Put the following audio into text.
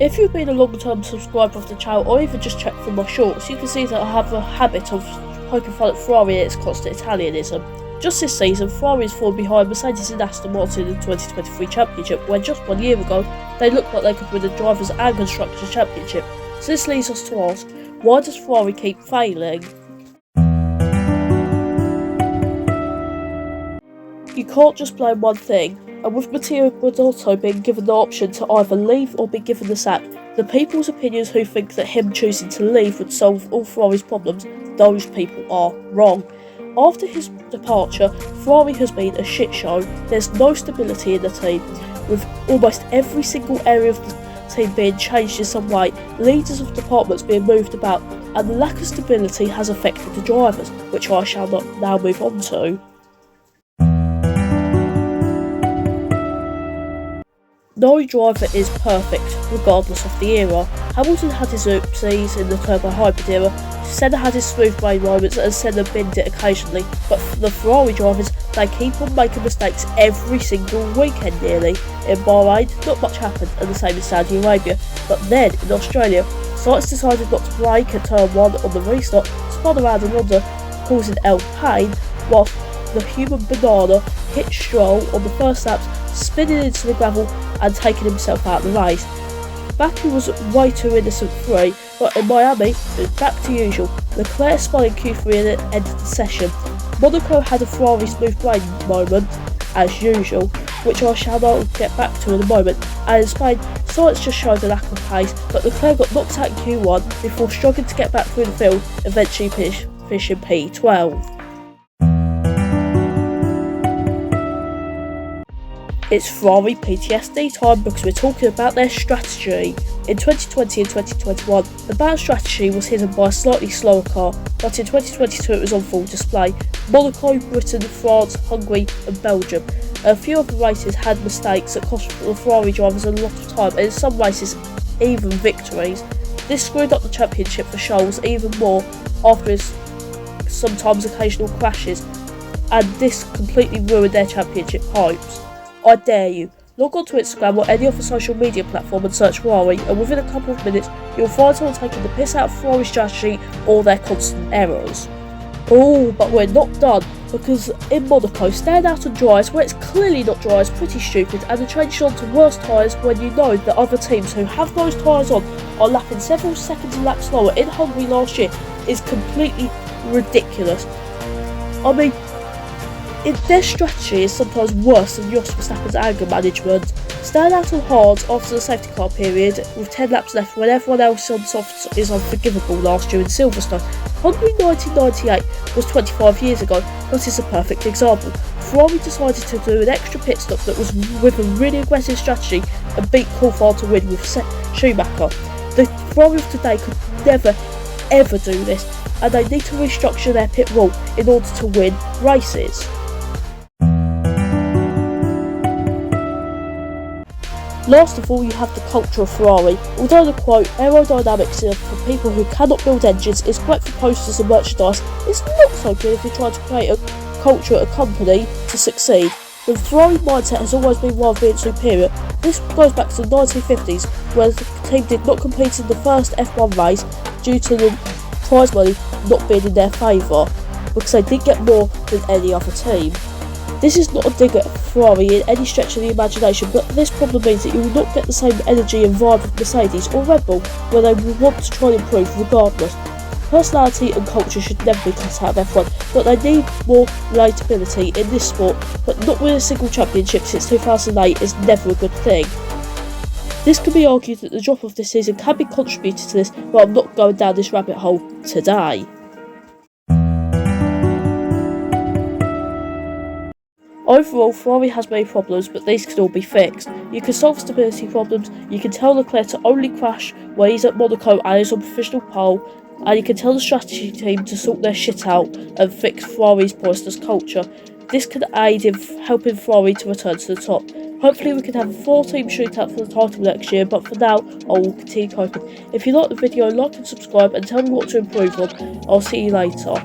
If you've been a long-term subscriber of the channel or even just checked for my shorts, you can see that I have a habit of poking fun at Ferrari and its constant Italianism. Just this season, Ferrari is falling behind Mercedes and Aston Martin in the 2023 Championship, when just 1 year ago, they looked like they could win the Drivers' and Constructors' Championship. So this leads us to ask, why does Ferrari keep failing? You can't just blame one thing, and with Matteo Binotto being given the option to either leave or be given the sack, the people's opinions who think that him choosing to leave would solve all Ferrari's problems, those people are wrong. After his departure, Ferrari has been a shit show. There's no stability in the team, with almost every single area of the team being changed in some way, leaders of departments being moved about, and the lack of stability has affected the drivers, which I shall not now move on to. No driver is perfect, regardless of the era. Hamilton had his oopsies in the turbo hybrid era, Senna had his smooth brain moments, and Senna binned it occasionally, but for the Ferrari drivers, they keep on making mistakes every single weekend nearly. In Bahrain, not much happened, and the same in Saudi Arabia, but then in Australia, Sainz decided not to brake at turn 1 on the restart, spun around in Honda, causing pain, whilst the human banana hit Stroll on the first laps, spinning into the gravel and taking himself out of the race. Baku was way too innocent free, but in Miami, it was back to usual. Leclerc spun in Q3 and ended the session. Monaco had a Ferrari smooth brain moment, as usual, which I shall not get back to in a moment, and in Spain, Sainz just showed a lack of pace, but Leclerc got knocked out in Q1 before struggling to get back through the field, eventually finishing P12. It's Ferrari PTSD time because we're talking about their strategy. In 2020 and 2021, the bad strategy was hidden by a slightly slower car, but in 2022 it was on full display. Monaco, Britain, France, Hungary and Belgium. A few of the races had mistakes that cost the Ferrari drivers a lot of time, and in some races even victories. This screwed up the championship for Charles even more after his sometimes occasional crashes, and this completely ruined their championship hopes. I dare you, log on to Instagram or any other social media platform and search Ferrari, and within a couple of minutes you'll find someone taking the piss out of Ferrari's strategy or their constant errors. Oh, but we're not done, because in Monaco, staying out on dries where it's clearly not dry is pretty stupid, and the change on to worse tyres when you know that other teams who have those tyres on are lapping several seconds a lap slower in Hungary last year is completely ridiculous. I mean, their strategy is sometimes worse than Jos Verstappen's anger management. Staying out on hards after the safety car period with 10 laps left when everyone else on softs is unforgivable last year in Silverstone. Hungary 1998 was 25 years ago, but it's a perfect example. Ferrari decided to do an extra pit stop that was with a really aggressive strategy and beat Coulthard to win with Schumacher. The Ferrari of today could never ever do this, and they need to restructure their pit rule in order to win races. Last of all, you have the culture of Ferrari. Although the quote, aerodynamics for people who cannot build engines is great for posters and merchandise, it's not so good if you're trying to create a culture at a company to succeed. The Ferrari mindset has always been one of being superior. This goes back to the 1950s, where the team did not compete in the first F1 race due to the prize money not being in their favour, because they did get more than any other team. This is not a dig at Ferrari in any stretch of the imagination, but this problem means that you will not get the same energy and vibe of Mercedes or Red Bull, where they will want to try and improve regardless. Personality and culture should never be cut out of F1, but they need more relatability in this sport, but not winning a single championship since 2008 is never a good thing. This can be argued that the drop of this season can be contributed to this, but I'm not going down this rabbit hole today. Overall, Ferrari has many problems, but these can all be fixed. You can solve stability problems, you can tell Leclerc to only crash when he's at Monaco and is on provisional pole, and you can tell the strategy team to sort their shit out and fix Ferrari's boisterous culture. This can aid in helping Ferrari to return to the top. Hopefully we can have a 4-team shootout for the title next year, but for now, I will continue coping. If you like the video, like and subscribe and tell me what to improve on. I'll see you later.